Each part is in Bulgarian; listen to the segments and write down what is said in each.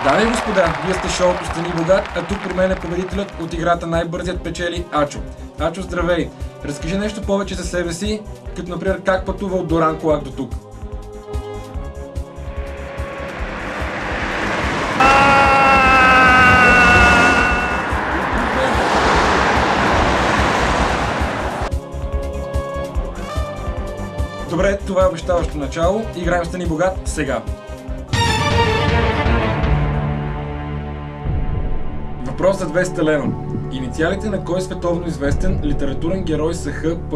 Дами и господа, вие сте шоуто Стани богат, а тук при мен е победителят от играта Най-бързият печели Ачо. Ачо, здравей! Разкажи нещо повече за себе си, като например как пътува от Дуранкулак до тук. Добре, това е обещаващо начало. Играем Стани богат сега. Въпрос за 200 лева. Инициалите на кой световно известен литературен герой са ХП?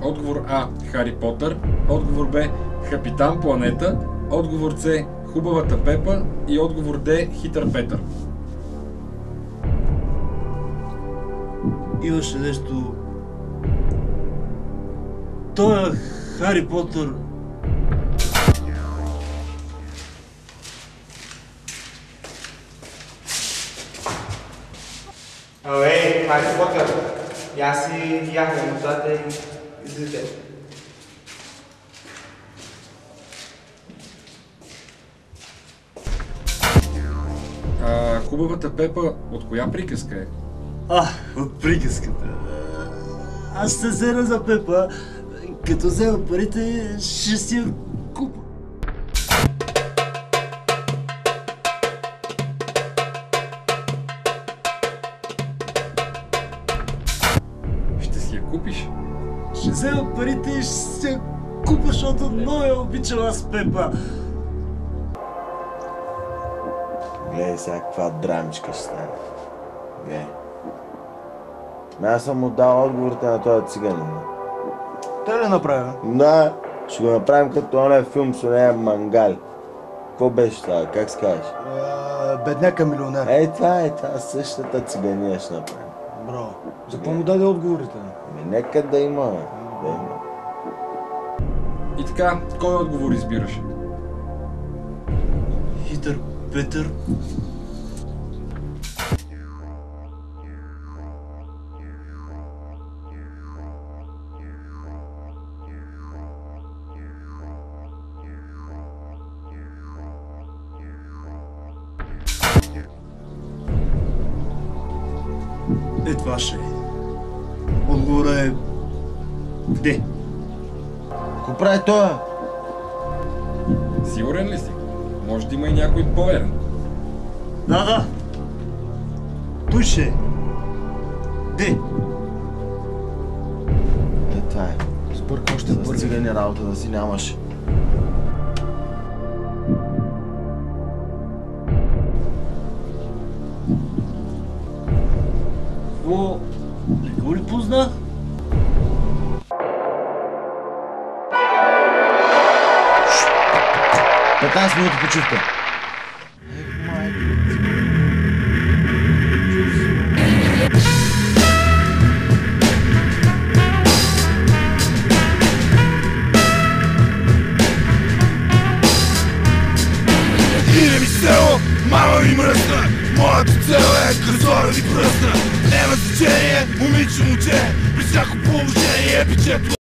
Отговор А. Хари Потър. Отговор Б. Капитан Планета. Отговор С. Хубавата Пепа. И отговор Д. Хитър Петър. Имаше нещо... Той е Хари Потър. Ей, Хари Потър! Я си яхме нозата и излизате. Хубавата Пепа от коя приказка е? От приказката. Аз се взема за Пепа. Като взема парите, ще си я купа. Ще си я купиш? Ще взема парите и ще си я купа, защото много я обичам аз Пепа. Гледай сега каква драмичка ще стане. Гледай. Аз съм му дал отговорите на този циганин. Те ли направя? Да, ще го направим като оня филм с оня Мангали. Какво беше това? Как се казваш? Бедняка милионер. Това е същата цигания ще направим. Браво. За какво му даде отговорите? Нека да има, да има. И така, кой отговор избираш? Хитър Петър. Това ще е. Отговорът е... Де? Какво прави той? Сигурен ли си? Може да има и някой по-верен. Да. Той ще е. Де? Това е. Сбърка още С цигани работа да си нямаш. О, не го ли познах? Петнайсет минути почивка. Иде ми село, мама ми мръсна. Моята цел е кръсора ви пръсна. Няма значение, момиче, момче. При всяко положение, бичето